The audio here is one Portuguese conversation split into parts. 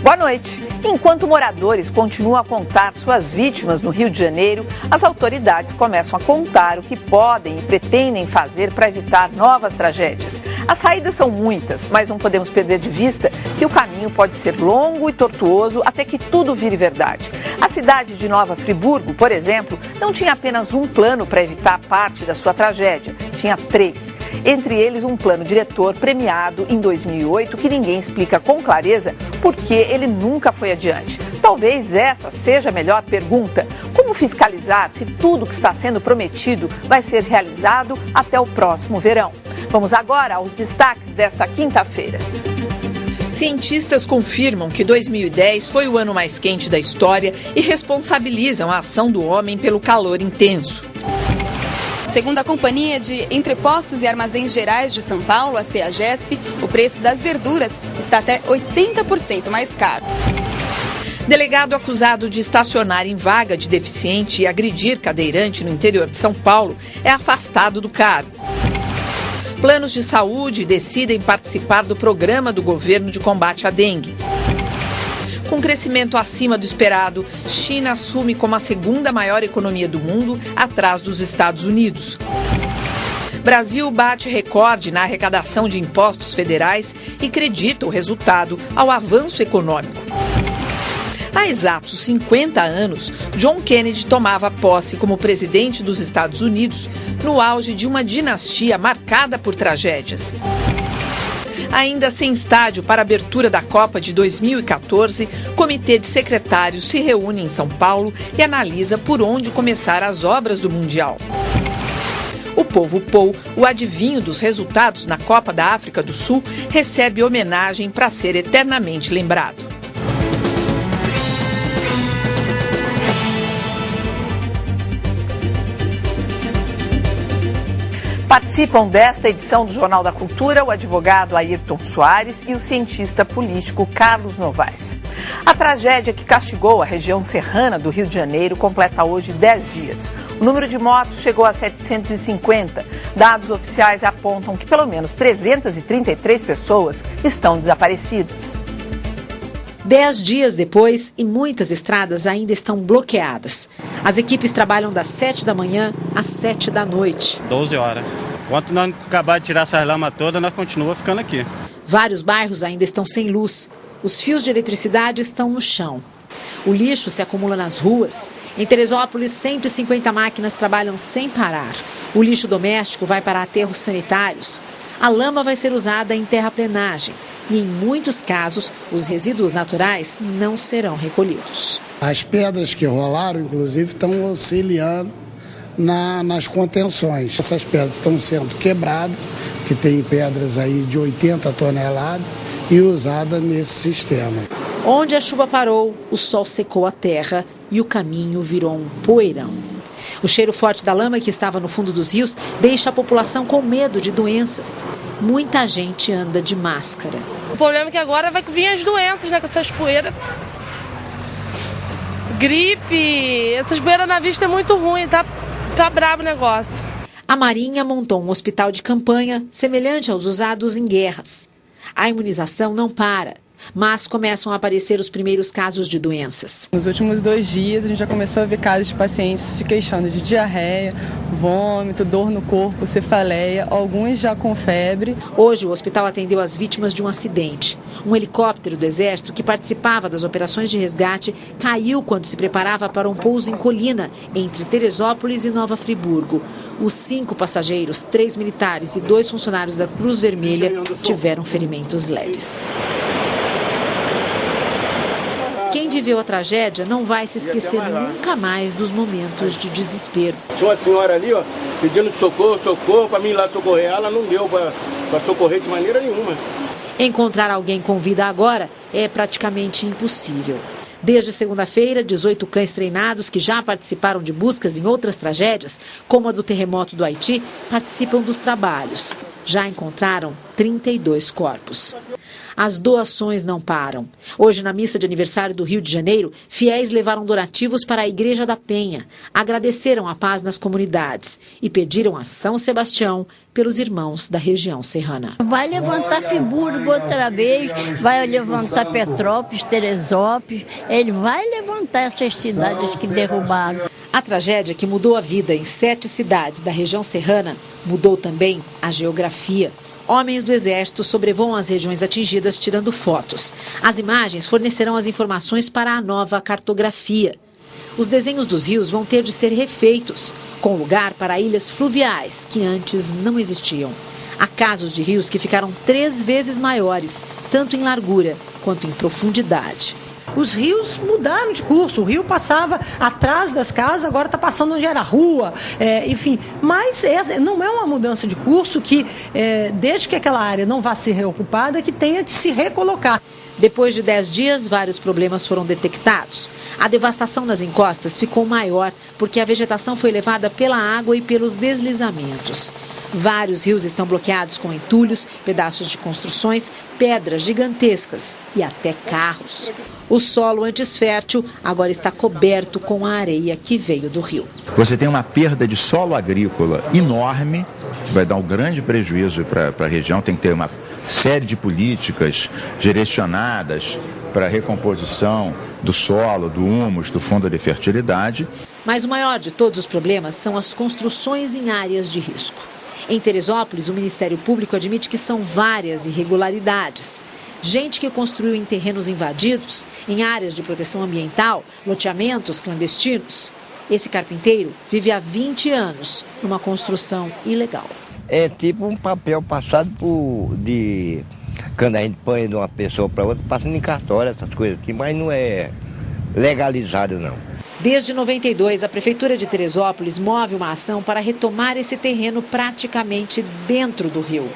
Boa noite. Enquanto moradores continuam a contar suas vítimas no Rio de Janeiro, as autoridades começam a contar o que podem e pretendem fazer para evitar novas tragédias. As saídas são muitas, mas não podemos perder de vista que o caminho pode ser longo e tortuoso até que tudo vire verdade. A cidade de Nova Friburgo, por exemplo, não tinha apenas um plano para evitar parte da sua tragédia, tinha 3. Entre eles, um plano diretor premiado em 2008 que ninguém explica com clareza por que ele nunca foi adiante. Talvez essa seja a melhor pergunta. Como fiscalizar se tudo que está sendo prometido vai ser realizado até o próximo verão? Vamos agora aos destaques desta quinta-feira. Cientistas confirmam que 2010 foi o ano mais quente da história e responsabilizam a ação do homem pelo calor intenso. Segundo a Companhia de Entrepostos e Armazéns Gerais de São Paulo, a CEAGESP, o preço das verduras está até 80% mais caro. Delegado acusado de estacionar em vaga de deficiente e agredir cadeirante no interior de São Paulo é afastado do cargo. Planos de saúde decidem participar do programa do governo de combate à dengue. Com crescimento acima do esperado, China assume como a segunda maior economia do mundo, atrás dos Estados Unidos. Brasil bate recorde na arrecadação de impostos federais e acredita o resultado ao avanço econômico. Há exatos 50 anos, John Kennedy tomava posse como presidente dos Estados Unidos, no auge de uma dinastia marcada por tragédias. Ainda sem estádio para a abertura da Copa de 2014, o Comitê de Secretários se reúne em São Paulo e analisa por onde começar as obras do Mundial. O povo Pou, o adivinho dos resultados na Copa da África do Sul, recebe homenagem para ser eternamente lembrado. Participam desta edição do Jornal da Cultura o advogado Ayrton Soares e o cientista político Carlos Novaes. A tragédia que castigou a região serrana do Rio de Janeiro completa hoje 10 dias. O número de mortos chegou a 750. Dados oficiais apontam que pelo menos 333 pessoas estão desaparecidas. 10 dias depois, e muitas estradas ainda estão bloqueadas. As equipes trabalham das 7 da manhã às 7 da noite. 12 horas. Enquanto nós acabar de tirar essas lamas todas, nós continuamos ficando aqui. Vários bairros ainda estão sem luz. Os fios de eletricidade estão no chão. O lixo se acumula nas ruas. Em Teresópolis, 150 máquinas trabalham sem parar. O lixo doméstico vai para aterros sanitários. A lama vai ser usada em terraplenagem. E, em muitos casos, os resíduos naturais não serão recolhidos. As pedras que rolaram, inclusive, estão auxiliando nas contenções. Essas pedras estão sendo quebradas, que tem pedras aí de 80 toneladas, e usadas nesse sistema. Onde a chuva parou, o sol secou a terra e o caminho virou um poeirão. O cheiro forte da lama que estava no fundo dos rios deixa a população com medo de doenças. Muita gente anda de máscara. O problema é que agora vai vir as doenças, né, com essas poeiras. Gripe, essas poeiras na vista é muito ruim, tá brabo o negócio. A Marinha montou um hospital de campanha semelhante aos usados em guerras. A imunização não para, mas começam a aparecer os primeiros casos de doenças. Nos últimos 2 dias, a gente já começou a ver casos de pacientes se queixando de diarreia, vômito, dor no corpo, cefaleia, alguns já com febre. Hoje, o hospital atendeu as vítimas de um acidente. Um helicóptero do Exército que participava das operações de resgate caiu quando se preparava para um pouso em Colina, entre Teresópolis e Nova Friburgo. Os 5 passageiros, 3 militares e 2 funcionários da Cruz Vermelha tiveram ferimentos leves. Quem viveu a tragédia não vai se esquecer nunca mais dos momentos de desespero. Tinha uma senhora ali, ó, pedindo socorro, para mim ir lá socorrer ela, não deu para socorrer de maneira nenhuma. Encontrar alguém com vida agora é praticamente impossível. Desde segunda-feira, 18 cães treinados que já participaram de buscas em outras tragédias, como a do terremoto do Haiti, participam dos trabalhos. Já encontraram 32 corpos. As doações não param. Hoje, na missa de aniversário do Rio de Janeiro, fiéis levaram donativos para a Igreja da Penha, agradeceram a paz nas comunidades e pediram a São Sebastião pelos irmãos da região serrana. Vai levantar Friburgo outra vez, vai levantar Petrópolis, Teresópolis, ele vai levantar essas cidades que derrubaram. A tragédia que mudou a vida em 7 cidades da região serrana mudou também a geografia. Homens do Exército sobrevoam as regiões atingidas tirando fotos. As imagens fornecerão as informações para a nova cartografia. Os desenhos dos rios vão ter de ser refeitos, com lugar para ilhas fluviais que antes não existiam. Há casos de rios que ficaram 3 vezes maiores, tanto em largura quanto em profundidade. Os rios mudaram de curso, o rio passava atrás das casas, agora está passando onde era a rua, enfim. Mas não é uma mudança de curso que, desde que aquela área não vá ser reocupada, que tenha que se recolocar. Depois de 10 dias, vários problemas foram detectados. A devastação nas encostas ficou maior porque a vegetação foi levada pela água e pelos deslizamentos. Vários rios estão bloqueados com entulhos, pedaços de construções, pedras gigantescas e até carros. O solo antes fértil agora está coberto com a areia que veio do rio. Você tem uma perda de solo agrícola enorme, que vai dar um grande prejuízo para a região. Tem que ter uma série de políticas direcionadas para a recomposição do solo, do humus, do fundo de fertilidade. Mas o maior de todos os problemas são as construções em áreas de risco. Em Teresópolis, o Ministério Público admite que são várias irregularidades. Gente que construiu em terrenos invadidos, em áreas de proteção ambiental, loteamentos clandestinos. Esse carpinteiro vive há 20 anos numa construção ilegal. É tipo um papel passado quando a gente põe de uma pessoa para outra, passando em cartório, essas coisas aqui, mas não é legalizado não. Desde 92, a Prefeitura de Teresópolis move uma ação para retomar esse terreno praticamente dentro do rio.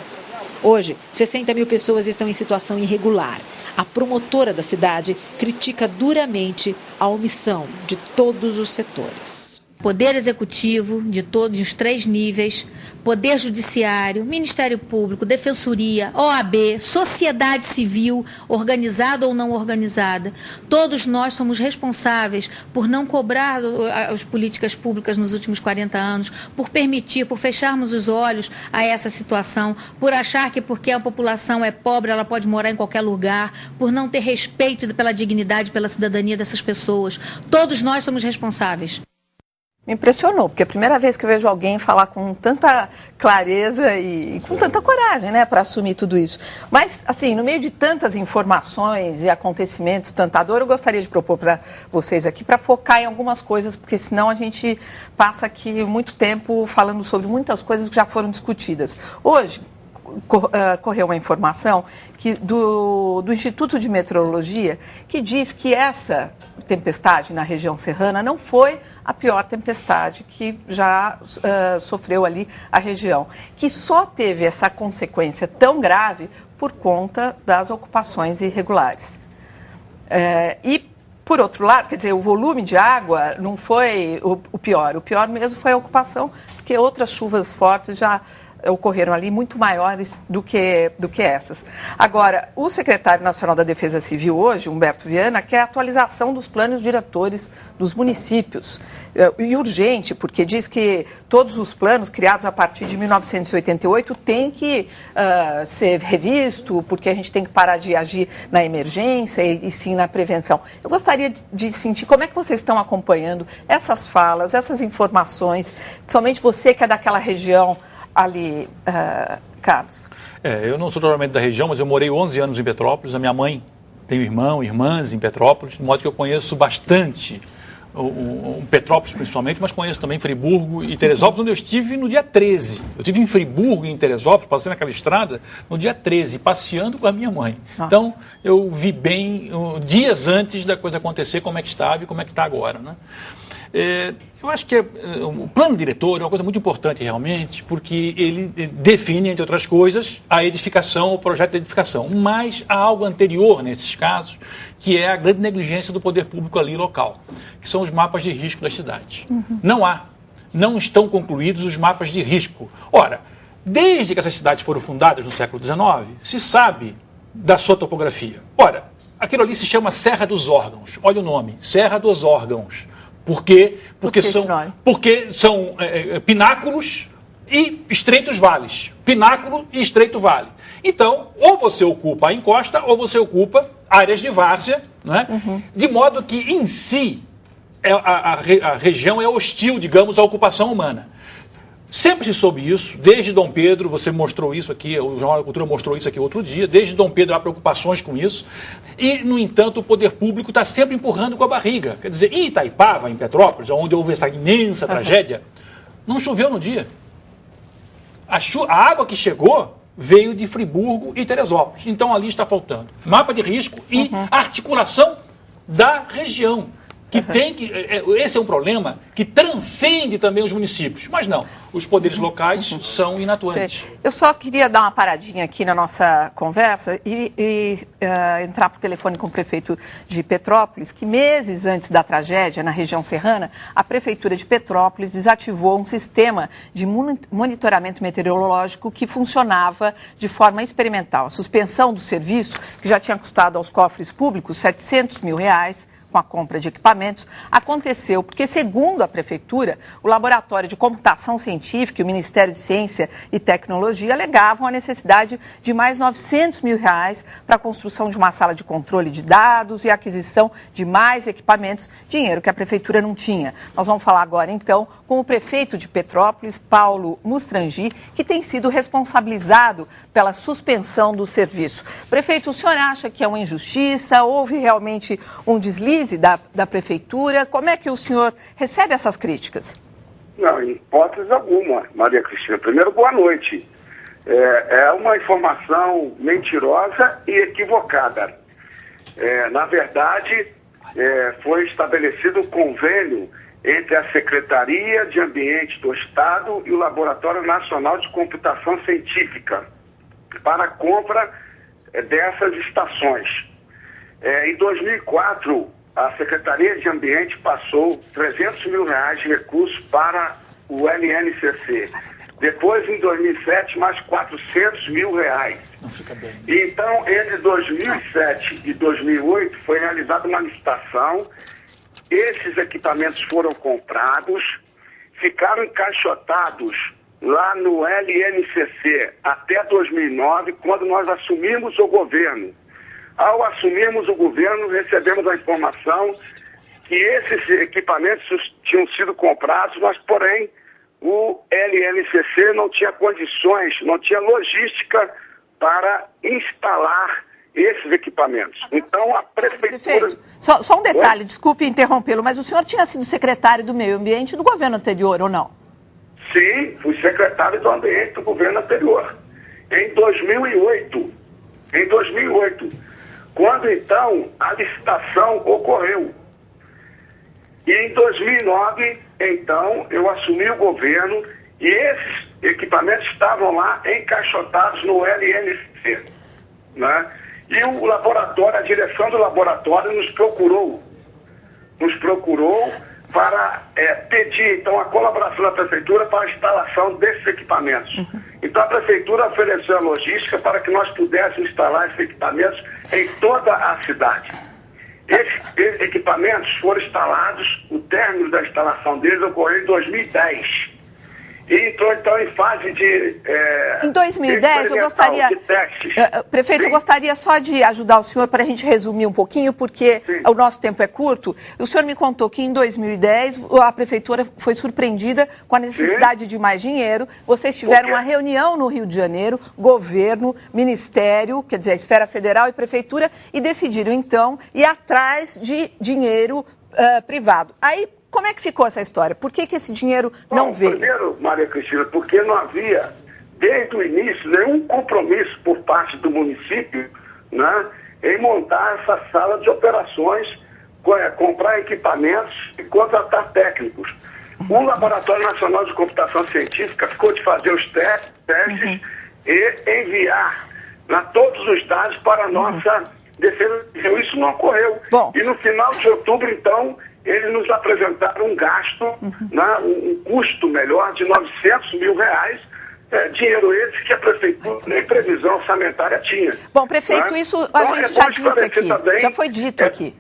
Hoje, 60 mil pessoas estão em situação irregular. A promotora da cidade critica duramente a omissão de todos os setores. Poder Executivo, de todos os 3 níveis, Poder Judiciário, Ministério Público, Defensoria, OAB, sociedade civil, organizada ou não organizada. Todos nós somos responsáveis por não cobrar as políticas públicas nos últimos 40 anos, por permitir, por fecharmos os olhos a essa situação, por achar que porque a população é pobre ela pode morar em qualquer lugar, por não ter respeito pela dignidade, pela cidadania dessas pessoas. Todos nós somos responsáveis. Me impressionou, porque é a primeira vez que eu vejo alguém falar com tanta clareza e com tanta coragem, né, para assumir tudo isso. Mas, assim, no meio de tantas informações e acontecimentos, tanta dor, eu gostaria de propor para vocês aqui, para focar em algumas coisas, porque senão a gente passa aqui muito tempo falando sobre muitas coisas que já foram discutidas. Hoje, correu uma informação do Instituto de Meteorologia que diz que essa tempestade na região serrana não foi a pior tempestade que já sofreu ali a região, que só teve essa consequência tão grave por conta das ocupações irregulares. E, por outro lado, quer dizer, o volume de água não foi o pior mesmo foi a ocupação, porque outras chuvas fortes já ocorreram ali muito maiores do que essas. Agora, o secretário nacional da Defesa Civil hoje, Humberto Viana, quer a atualização dos planos diretores dos municípios. E urgente, porque diz que todos os planos criados a partir de 1988 têm que ser revisto, porque a gente tem que parar de agir na emergência e sim na prevenção. Eu gostaria de sentir como é que vocês estão acompanhando essas falas, essas informações, principalmente você que é daquela região ali, Carlos. Eu não sou totalmente da região, mas eu morei 11 anos em Petrópolis. A minha mãe tem irmãs em Petrópolis, de modo que eu conheço bastante Petrópolis principalmente, mas conheço também Friburgo e Teresópolis, onde eu estive no dia 13. Eu estive em Friburgo e em Teresópolis, passei naquela estrada, no dia 13, passeando com a minha mãe. Nossa. Então, eu vi bem dias antes da coisa acontecer, como é que estava e como é que está agora, né? Eu acho que o plano diretor é uma coisa muito importante realmente, porque ele define, entre outras coisas, a edificação, o projeto de edificação. Mas há algo anterior nesses casos, que é a grande negligência do poder público ali local, que são os mapas de risco das cidades. Não estão concluídos os mapas de risco. Ora, Desde que essas cidades foram fundadas no século XIX, se sabe da sua topografia. Ora, aquilo ali se chama Serra dos Órgãos. Olha o nome, Serra dos Órgãos. Por quê? Porque são pináculos e estreitos vales. Pináculo e estreito vale. Então, ou você ocupa a encosta, ou você ocupa áreas de várzea, né? De modo que, em si, a região é hostil, digamos, à ocupação humana. Sempre se soube isso, desde Dom Pedro, você mostrou isso aqui, o Jornal da Cultura mostrou isso aqui outro dia, desde Dom Pedro há preocupações com isso, e, no entanto, o poder público está sempre empurrando com a barriga. Quer dizer, em Itaipava, em Petrópolis, onde houve essa imensa tragédia, não choveu no dia. A água que chegou veio de Friburgo e Teresópolis. Então, ali está faltando mapa de risco e articulação da região. Esse é um problema que transcende também os municípios. Mas não, os poderes locais são inatuantes. Eu só queria dar uma paradinha aqui na nossa conversa e entrar por telefone com o prefeito de Petrópolis, que meses antes da tragédia, na região serrana, a prefeitura de Petrópolis desativou um sistema de monitoramento meteorológico que funcionava de forma experimental. A suspensão do serviço, que já tinha custado aos cofres públicos R$700 mil, com a compra de equipamentos, aconteceu porque, segundo a Prefeitura, o Laboratório de Computação Científica e o Ministério de Ciência e Tecnologia alegavam a necessidade de mais R$900 mil para a construção de uma sala de controle de dados e a aquisição de mais equipamentos, dinheiro que a Prefeitura não tinha. Nós vamos falar agora, então, com o prefeito de Petrópolis, Paulo Mustrangi, que tem sido responsabilizado pela suspensão do serviço. Prefeito, o senhor acha que é uma injustiça? Houve realmente um deslize da Prefeitura? Como é que o senhor recebe essas críticas? Não, em hipótese alguma, Maria Cristina. Primeiro, boa noite. É uma informação mentirosa e equivocada. Na verdade, foi estabelecido um convênio entre a Secretaria de Ambiente do Estado e o Laboratório Nacional de Computação Científica para a compra dessas estações. Em 2004, a Secretaria de Ambiente passou R$300 mil de recursos para o LNCC. Depois, em 2007, mais R$400 mil. Então, entre 2007 e 2008, foi realizada uma licitação. Esses equipamentos foram comprados, ficaram encaixotados lá no LNCC até 2009, quando nós assumimos o governo. Ao assumirmos o governo, recebemos a informação que esses equipamentos tinham sido comprados, mas, porém, o LNCC não tinha condições, não tinha logística para instalar esses equipamentos. Então, a Prefeitura... Prefeito, só um detalhe, desculpe interrompê-lo, mas o senhor tinha sido secretário do Meio Ambiente do governo anterior, ou não? Sim, fui secretário do Ambiente do governo anterior. Em 2008, quando, então, a licitação ocorreu. E em 2009, então, eu assumi o governo e esses equipamentos estavam lá encaixotados no LNCC, né? E o laboratório, a direção do laboratório nos procurou para pedir, então, a colaboração da Prefeitura para a instalação desses equipamentos. Então, a Prefeitura ofereceu a logística para que nós pudéssemos instalar esses equipamentos em toda a cidade. Esses equipamentos foram instalados, o término da instalação deles ocorreu em 2010. E entrou, então, em fase de... em 2010, eu gostaria... Prefeito, sim, eu gostaria só de ajudar o senhor para a gente resumir um pouquinho, porque o nosso tempo é curto. O senhor me contou que em 2010 a Prefeitura foi surpreendida com a necessidade de mais dinheiro. Vocês tiveram uma reunião no Rio de Janeiro, governo, ministério, quer dizer, a esfera federal e Prefeitura, e decidiram, então, ir atrás de dinheiro privado. Aí, como é que ficou essa história? Por que esse dinheiro não veio? Primeiro, Maria Cristina, porque não havia, desde o início, nenhum compromisso por parte do município, né, em montar essa sala de operações, comprar equipamentos e contratar técnicos. O Laboratório Nacional de Computação Científica ficou de fazer os testes e enviar todos os dados para a nossa defesa. Isso não ocorreu. E no final de outubro, então, eles nos apresentaram um gasto, um custo melhor de R$900 mil Dinheiro esse que a prefeitura nem previsão orçamentária tinha. Bom, prefeito, né? isso a gente já disse aqui, também, já foi dito aqui.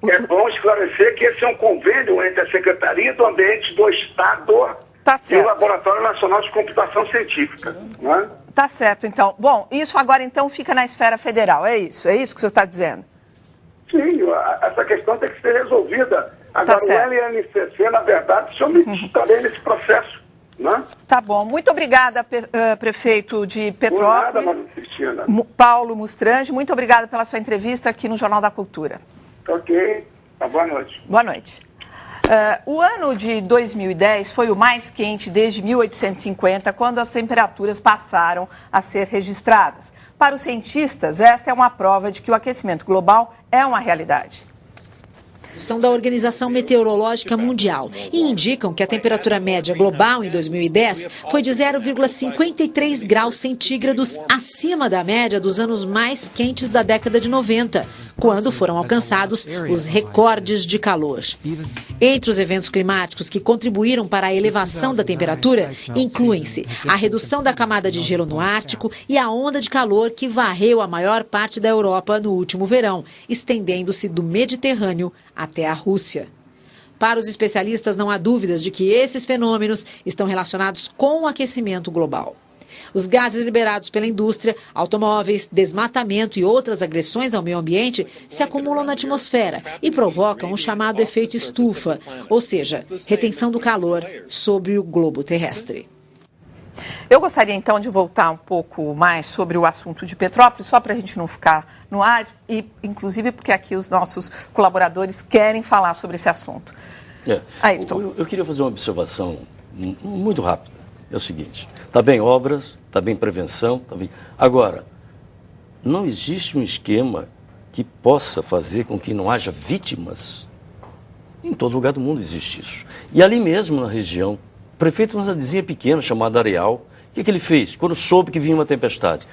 É bom esclarecer que esse é um convênio entre a Secretaria do Ambiente do Estado e o Laboratório Nacional de Computação Científica. Né? Tá certo, então. Bom, isso agora então fica na esfera federal, é isso? É isso que o senhor está dizendo? Sim, essa questão tem que ser resolvida. Agora, o LNCC, na verdade, se omite também nesse processo. Né? Tá bom. Muito obrigada, prefeito de Petrópolis. Por nada, Maria Cristina. Paulo Mustrange, muito obrigada pela sua entrevista aqui no Jornal da Cultura. Ok. Boa noite. Boa noite. O ano de 2010 foi o mais quente desde 1850, quando as temperaturas passaram a ser registradas. Para os cientistas, esta é uma prova de que o aquecimento global é uma realidade. São da Organização Meteorológica Mundial e indicam que a temperatura média global em 2010 foi de 0,53 graus centígrados acima da média dos anos mais quentes da década de 90, quando foram alcançados os recordes de calor. Entre os eventos climáticos que contribuíram para a elevação da temperatura, incluem-se a redução da camada de gelo no Ártico e a onda de calor que varreu a maior parte da Europa no último verão, estendendo-se do Mediterrâneo até a Rússia. Para os especialistas, não há dúvidas de que esses fenômenos estão relacionados com o aquecimento global. Os gases liberados pela indústria, automóveis, desmatamento e outras agressões ao meio ambiente se acumulam na atmosfera e provocam o chamado efeito estufa, ou seja, retenção do calor sobre o globo terrestre. Eu gostaria, então, de voltar um pouco mais sobre o assunto de Petrópolis, só para a gente não ficar no ar, e inclusive porque aqui os nossos colaboradores querem falar sobre esse assunto. Eu queria fazer uma observação muito rápida. É o seguinte, está bem obras, está bem prevenção, está bem... Agora, não existe um esquema que possa fazer com que não haja vítimas. Em todo lugar do mundo existe isso. E ali mesmo na região, o prefeito de uma cidadezinha pequena chamada Areal, o que ele fez? Quando soube que vinha uma tempestade,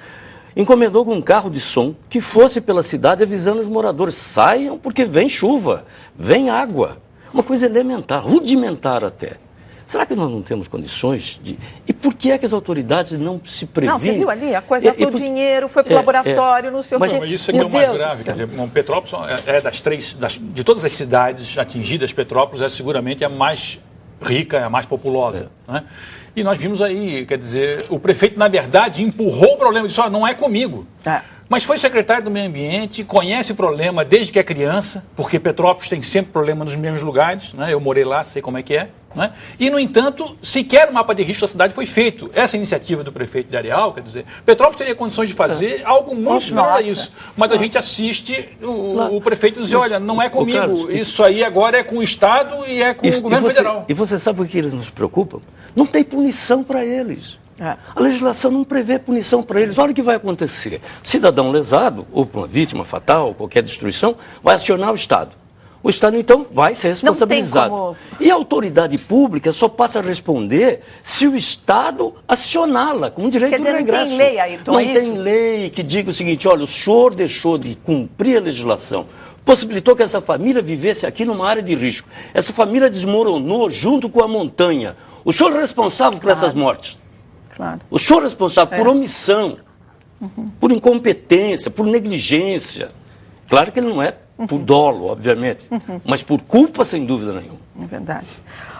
encomendou com um carro de som que fosse pela cidade avisando os moradores, saiam porque vem chuva, vem água. Uma coisa elementar, rudimentar até. Será que nós não temos condições de... E por que é que as autoridades não se previnem? Não, você viu ali? A coisa foi o dinheiro, foi para o laboratório, não sei o quê. Mas isso aqui é o mais grave. Quer dizer, Petrópolis de todas as cidades atingidas, Petrópolis é seguramente a mais rica, a mais populosa. Né? E nós vimos aí, quer dizer, o prefeito, na verdade, empurrou o problema, disse, não é comigo. Mas foi secretário do Meio Ambiente, conhece o problema desde que é criança, porque Petrópolis tem sempre problema nos mesmos lugares, né? Eu morei lá, sei como é que é. Né? E, no entanto, sequer o mapa de risco da cidade foi feito. Essa iniciativa do prefeito de Areal, quer dizer, Petrópolis teria condições de fazer algo muito similar a isso. Mas a gente assiste o prefeito dizer, olha, não é comigo, Carlos, isso aí agora é com o Estado e é com o governo federal. E você sabe por que eles não se preocupam? Não tem punição para eles. A legislação não prevê punição para eles. Olha o que vai acontecer. Cidadão lesado, ou por uma vítima fatal, ou qualquer destruição, vai acionar o Estado. O Estado, então, vai ser responsabilizado. E a autoridade pública só passa a responder se o Estado acioná-la com direito de regresso. Não tem lei, Ayrton, não tem lei que diga o seguinte, olha, o senhor deixou de cumprir a legislação, possibilitou que essa família vivesse aqui numa área de risco. Essa família desmoronou junto com a montanha. O senhor é responsável por essas mortes. O senhor é responsável por omissão, por incompetência, por negligência. Claro que ele não é por dolo, obviamente, mas por culpa, sem dúvida nenhuma. É verdade.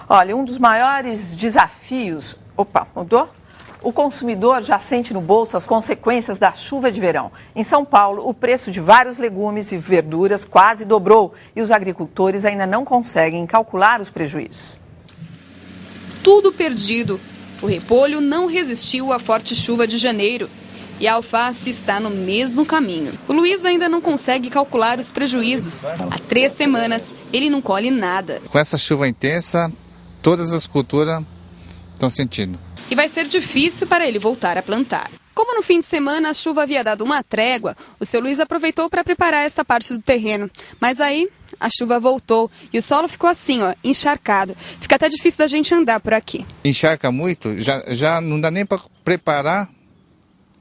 Olha, um dos maiores desafios... Opa, mudou? O consumidor já sente no bolso as consequências da chuva de verão. Em São Paulo, o preço de vários legumes e verduras quase dobrou e os agricultores ainda não conseguem calcular os prejuízos. Tudo perdido. O repolho não resistiu à forte chuva de janeiro. E a alface está no mesmo caminho. O Luiz ainda não consegue calcular os prejuízos. Há 3 semanas, ele não colhe nada. Com essa chuva intensa, todas as culturas estão sentindo. E vai ser difícil para ele voltar a plantar. Como no fim de semana a chuva havia dado uma trégua, o seu Luiz aproveitou para preparar essa parte do terreno. Mas aí a chuva voltou e o solo ficou assim, encharcado. Fica até difícil da gente andar por aqui. Encharca muito, já não dá nem para preparar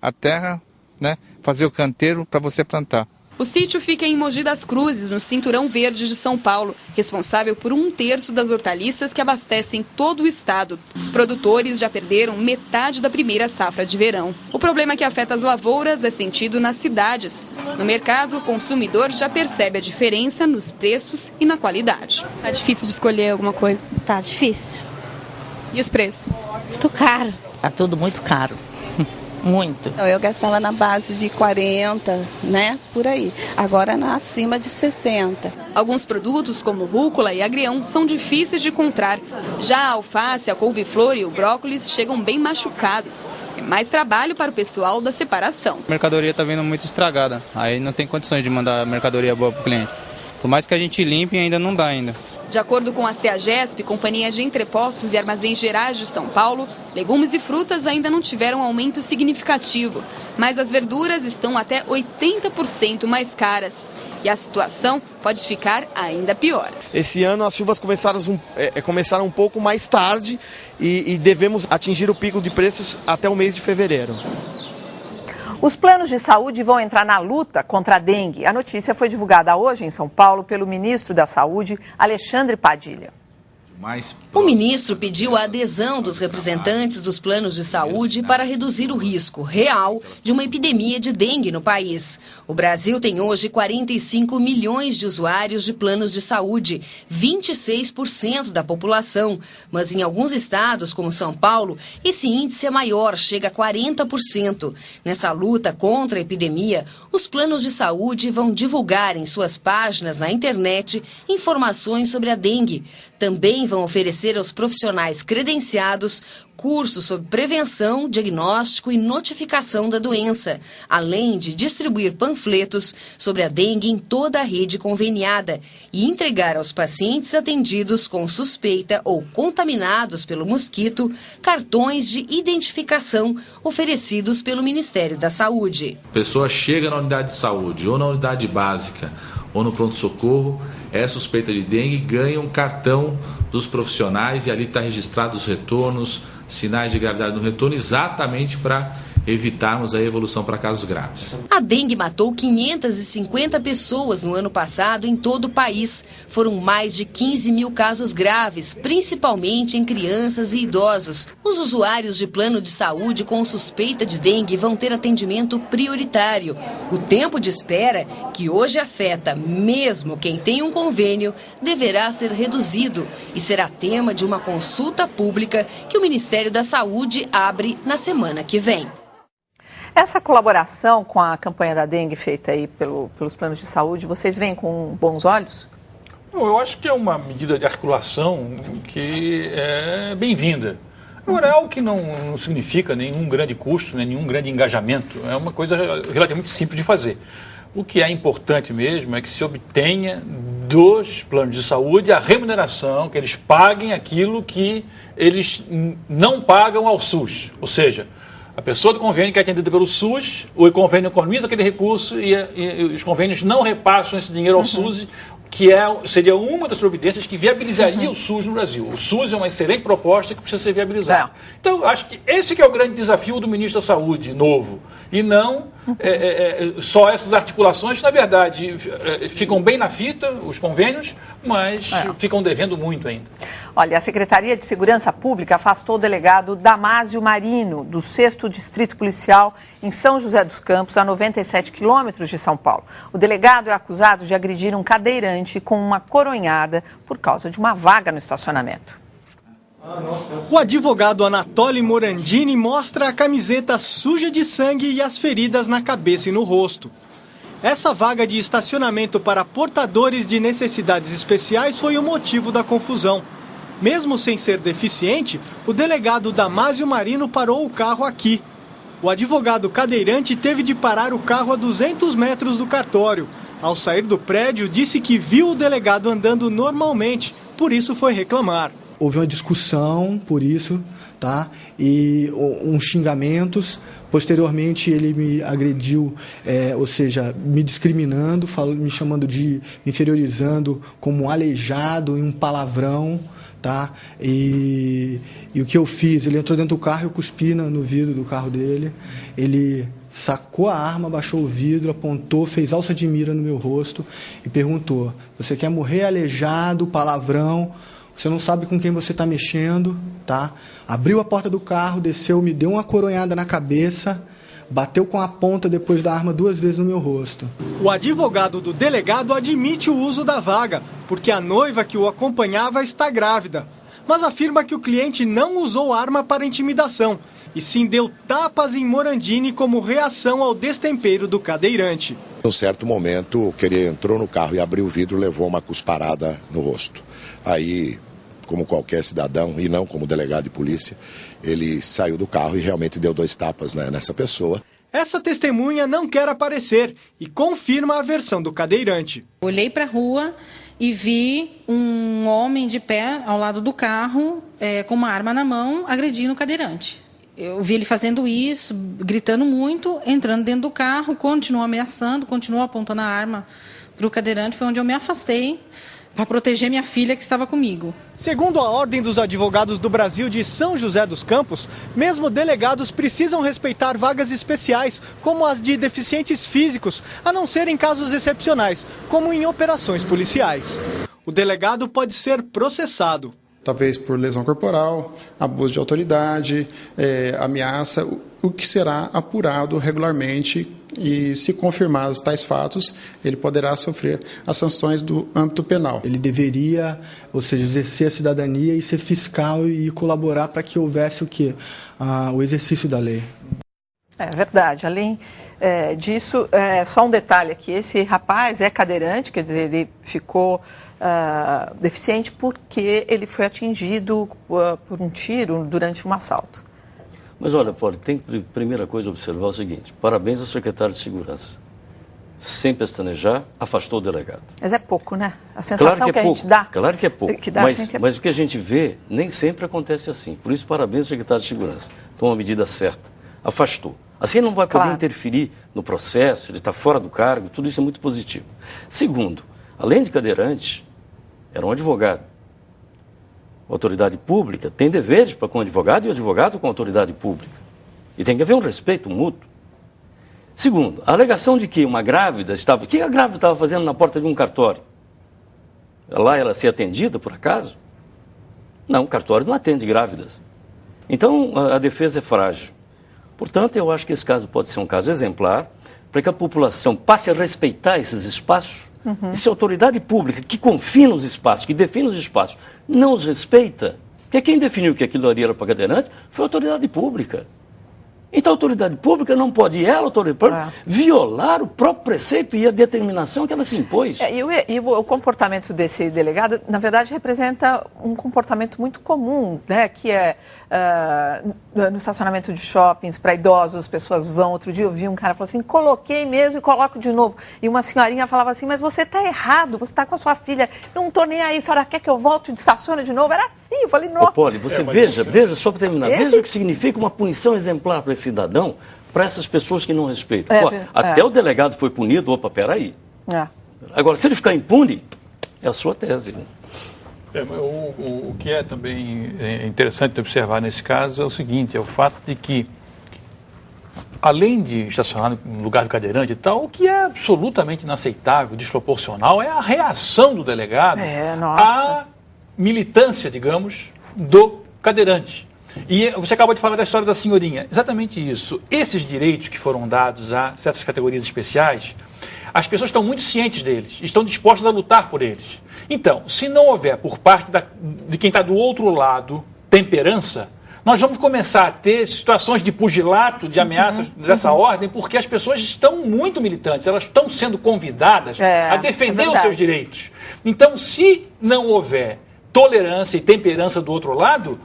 a terra, né? Fazer o canteiro para você plantar. O sítio fica em Mogi das Cruzes, no Cinturão Verde de São Paulo, responsável por 1/3 das hortaliças que abastecem todo o estado. Os produtores já perderam metade da primeira safra de verão. O problema que afeta as lavouras é sentido nas cidades. No mercado, o consumidor já percebe a diferença nos preços e na qualidade. Tá difícil de escolher alguma coisa? Tá difícil. E os preços? Muito caro. Tá tudo muito caro. Muito. Eu gastava na base de 40, né? Por aí. Agora acima de 60. Alguns produtos, como rúcula e agrião, são difíceis de encontrar. Já a alface, a couve-flor e o brócolis chegam bem machucados. É mais trabalho para o pessoal da separação. A mercadoria está vindo muito estragada. Aí não tem condições de mandar mercadoria boa para o cliente. Por mais que a gente limpe, ainda não dá ainda. De acordo com a CEAGESP, Companhia de Entrepostos e Armazéns Gerais de São Paulo, legumes e frutas ainda não tiveram aumento significativo, mas as verduras estão até 80% mais caras. E a situação pode ficar ainda pior. Esse ano as chuvas começaram um pouco mais tarde e devemos atingir o pico de preços até o mês de fevereiro. Os planos de saúde vão entrar na luta contra a dengue. A notícia foi divulgada hoje em São Paulo pelo ministro da Saúde, Alexandre Padilha. O ministro pediu a adesão dos representantes dos planos de saúde para reduzir o risco real de uma epidemia de dengue no país. O Brasil tem hoje 45 milhões de usuários de planos de saúde, 26% da população. Mas em alguns estados, como São Paulo, esse índice é maior, chega a 40%. Nessa luta contra a epidemia, os planos de saúde vão divulgar em suas páginas na internet informações sobre a dengue. Também vão oferecer aos profissionais credenciados cursos sobre prevenção, diagnóstico e notificação da doença, além de distribuir panfletos sobre a dengue em toda a rede conveniada e entregar aos pacientes atendidos com suspeita ou contaminados pelo mosquito cartões de identificação oferecidos pelo Ministério da Saúde. A pessoa chega na unidade de saúde ou na unidade básica ou no pronto-socorro, é suspeita de dengue, ganha um cartão dos profissionais e ali está registrado os retornos, sinais de gravidade no retorno, exatamente para evitarmos a evolução para casos graves. A dengue matou 550 pessoas no ano passado em todo o país. Foram mais de 15 mil casos graves, principalmente em crianças e idosos. Os usuários de plano de saúde com suspeita de dengue vão ter atendimento prioritário. O tempo de espera, que hoje afeta mesmo quem tem um convênio, deverá ser reduzido e será tema de uma consulta pública que o Ministério da Saúde abre na semana que vem. Essa colaboração com a campanha da dengue feita aí pelos planos de saúde, vocês veem com bons olhos? Eu acho que é uma medida de articulação que é bem-vinda. Agora, é algo que não significa nenhum grande custo, né, nenhum grande engajamento. É uma coisa relativamente simples de fazer. O que é importante mesmo é que se obtenha dos planos de saúde a remuneração, que eles paguem aquilo que eles não pagam ao SUS. Ou seja, a pessoa do convênio que é atendida pelo SUS, o convênio economiza aquele recurso e os convênios não repassam esse dinheiro ao SUS, que seria uma das providências que viabilizaria o SUS no Brasil. O SUS é uma excelente proposta que precisa ser viabilizada. Então, acho que esse que é o grande desafio do ministro da Saúde novo, e não só essas articulações que, na verdade, ficam bem na fita, os convênios, mas ficam devendo muito ainda. Olha, a Secretaria de Segurança Pública afastou o delegado Damásio Marino, do 6º Distrito Policial, em São José dos Campos, a 97 quilômetros de São Paulo. O delegado é acusado de agredir um cadeirante com uma coronhada por causa de uma vaga no estacionamento. O advogado Anatoly Morandini mostra a camiseta suja de sangue e as feridas na cabeça e no rosto. Essa vaga de estacionamento para portadores de necessidades especiais foi o motivo da confusão. Mesmo sem ser deficiente, o delegado Damásio Marino parou o carro aqui. O advogado cadeirante teve de parar o carro a 200 metros do cartório. Ao sair do prédio, disse que viu o delegado andando normalmente, por isso foi reclamar. Houve uma discussão por isso, tá? E uns xingamentos. Posteriormente, ele me agrediu, ou seja, me discriminando, me chamando me inferiorizando como um aleijado e um palavrão, tá? E o que eu fiz? Ele entrou dentro do carro, eu cuspi no vidro do carro dele. Ele sacou a arma, baixou o vidro, apontou, fez alça de mira no meu rosto e perguntou: você quer morrer aleijado, palavrão, você não sabe com quem você está mexendo, tá? Abriu a porta do carro, desceu, me deu uma coronhada na cabeça, bateu com a ponta depois da arma 2 vezes no meu rosto. O advogado do delegado admite o uso da vaga, porque a noiva que o acompanhava está grávida, mas afirma que o cliente não usou arma para intimidação, e sim deu tapas em Morandini como reação ao destempero do cadeirante. Num certo momento, ele entrou no carro e abriu o vidro, levou uma cusparada no rosto. Aí, como qualquer cidadão, e não como delegado de polícia, ele saiu do carro e realmente deu 2 tapas nessa pessoa. Essa testemunha não quer aparecer e confirma a versão do cadeirante. Olhei para a rua e vi um homem de pé ao lado do carro, com uma arma na mão, agredindo o cadeirante. Eu vi ele fazendo isso, gritando muito, entrando dentro do carro, continuou ameaçando, continuou apontando a arma para o cadeirante. Foi onde eu me afastei para proteger minha filha que estava comigo. Segundo a Ordem dos Advogados do Brasil de São José dos Campos, mesmo delegados precisam respeitar vagas especiais, como as de deficientes físicos, a não ser em casos excepcionais, como em operações policiais. O delegado pode ser processado. Talvez por lesão corporal, abuso de autoridade, ameaça, o que será apurado regularmente e, se confirmados tais fatos, ele poderá sofrer as sanções do âmbito penal. Ele deveria, ou seja, exercer a cidadania e ser fiscal e colaborar para que houvesse o quê? O exercício da lei. É verdade. Além disso, só um detalhe aqui, esse rapaz é cadeirante, quer dizer, ele ficou deficiente porque ele foi atingido por um tiro durante um assalto. Mas olha, Paulo, tem que, primeira coisa, observar o seguinte: parabéns ao secretário de Segurança. Sem pestanejar, afastou o delegado. Mas é pouco, né? A sensação que a gente dá. Claro que é pouco. Mas o que a gente vê nem sempre acontece assim. Por isso, parabéns ao secretário de Segurança. Tomou a medida certa. Afastou. Assim ele não vai poder interferir no processo, ele está fora do cargo, tudo isso é muito positivo. Segundo, além de cadeirante, era um advogado. A autoridade pública tem deveres para com o advogado e o advogado com a autoridade pública. E tem que haver um respeito mútuo. Segundo, a alegação de que uma grávida estava... O que a grávida estava fazendo na porta de um cartório? Lá ela ser atendida, por acaso? Não, o cartório não atende grávidas. Então, a defesa é frágil. Portanto, eu acho que esse caso pode ser um caso exemplar para que a população passe a respeitar esses espaços. E se a autoridade pública que confina os espaços, que define os espaços, não os respeita, porque quem definiu que aquilo ali era para cadeirante foi a autoridade pública. Então a autoridade pública não pode, ela, a autoridade pública, violar o próprio preceito e a determinação que ela se impôs. E o comportamento desse delegado, na verdade, representa um comportamento muito comum, né, que é no estacionamento de shoppings, para idosos, as pessoas vão. Outro dia eu vi um cara falando assim, coloquei mesmo e coloco de novo. E uma senhorinha falava assim, mas você está errado, você está com a sua filha, não estou nem aí, a senhora quer que eu volte e estacione de novo? Era assim, eu falei, nossa. Poli, você veja, só para terminar, veja o que significa uma punição exemplar para esse cidadão, para essas pessoas que não respeitam. Até o delegado foi punido, opa, peraí. Agora, se ele ficar impune, é a sua tese, né? O que é também interessante de observar nesse caso é o seguinte, é o fato de que, além de estacionar no lugar do cadeirante e tal, o que é absolutamente inaceitável, desproporcional, é a reação do delegado à militância, digamos, do cadeirante. E você acabou de falar da história da senhorinha. Exatamente isso. Esses direitos que foram dados a certas categorias especiais, as pessoas estão muito cientes deles, estão dispostas a lutar por eles. Então, se não houver por parte de quem está do outro lado temperança, nós vamos começar a ter situações de pugilato, de ameaças dessa ordem, porque as pessoas estão muito militantes, elas estão sendo convidadas a defender os seus direitos. Então, se não houver tolerância e temperança do outro lado,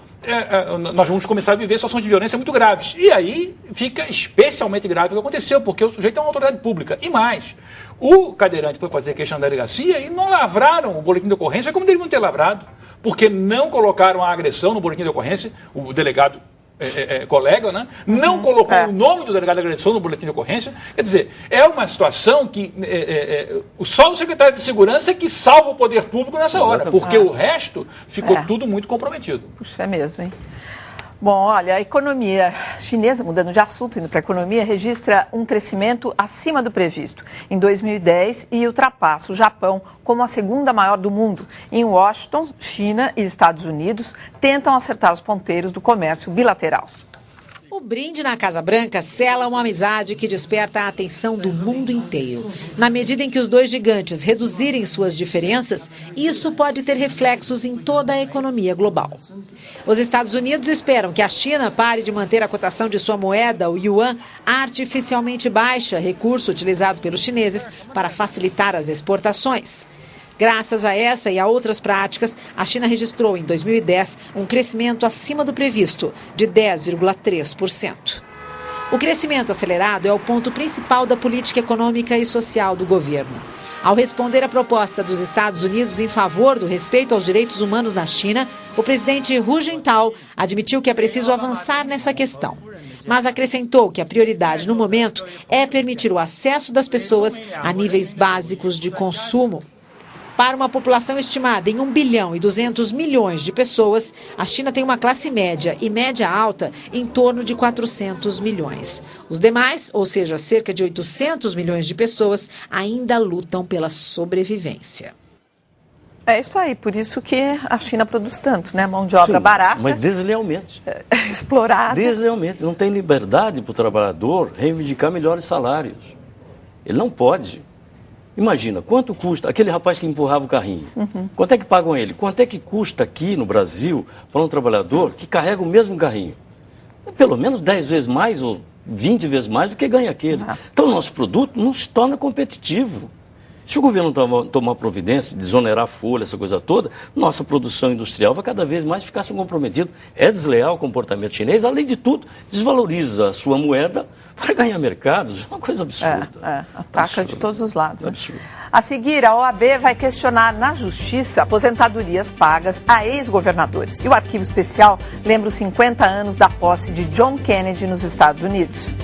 nós vamos começar a viver situações de violência muito graves. E aí fica especialmente grave o que aconteceu, porque o sujeito é uma autoridade pública. E mais, o cadeirante foi fazer a questão da delegacia e não lavraram o boletim de ocorrência como deveriam ter lavrado, porque não colocaram a agressão no boletim de ocorrência, o delegado colega, né? Não colocou o nome do delegado de agressão no boletim de ocorrência. Quer dizer, é uma situação que só o secretário de Segurança é que salva o poder público nessa hora, porque o resto ficou tudo muito comprometido. Puxa, é mesmo, hein? Bom, olha, a economia chinesa, mudando de assunto, indo para a economia, registra um crescimento acima do previsto em 2010 e ultrapassa o Japão como a segunda maior do mundo. Em Washington, China e Estados Unidos tentam acertar os ponteiros do comércio bilateral. O brinde na Casa Branca sela uma amizade que desperta a atenção do mundo inteiro. Na medida em que os dois gigantes reduzirem suas diferenças, isso pode ter reflexos em toda a economia global. Os Estados Unidos esperam que a China pare de manter a cotação de sua moeda, o yuan, artificialmente baixa, recurso utilizado pelos chineses para facilitar as exportações. Graças a essa e a outras práticas, a China registrou em 2010 um crescimento acima do previsto, de 10,3%. O crescimento acelerado é o ponto principal da política econômica e social do governo. Ao responder à proposta dos Estados Unidos em favor do respeito aos direitos humanos na China, o presidente Hu Jintao admitiu que é preciso avançar nessa questão. Mas acrescentou que a prioridade no momento é permitir o acesso das pessoas a níveis básicos de consumo. Para uma população estimada em 1 bilhão e 200 milhões de pessoas, a China tem uma classe média e média alta em torno de 400 milhões. Os demais, ou seja, cerca de 800 milhões de pessoas, ainda lutam pela sobrevivência. É isso aí, por isso que a China produz tanto, né? Mão de obra barata. Mas deslealmente. Explorada. Deslealmente. Não tem liberdade para o trabalhador reivindicar melhores salários. Ele não pode. Imagina, quanto custa aquele rapaz que empurrava o carrinho? Quanto é que pagam ele? Quanto é que custa aqui no Brasil para um trabalhador que carrega o mesmo carrinho? Pelo menos 10 vezes mais ou 20 vezes mais do que ganha aquele. Então o nosso produto não se torna competitivo. Se o governo tomar providência, desonerar a folha, essa coisa toda, nossa produção industrial vai cada vez mais ficar comprometida. É desleal o comportamento chinês, além de tudo, desvaloriza a sua moeda para ganhar mercados. É uma coisa absurda. Ataca absurdo. De todos os lados. Absurdo. A seguir, a OAB vai questionar na Justiça aposentadorias pagas a ex-governadores. E o arquivo especial lembra os 50 anos da posse de John Kennedy nos Estados Unidos.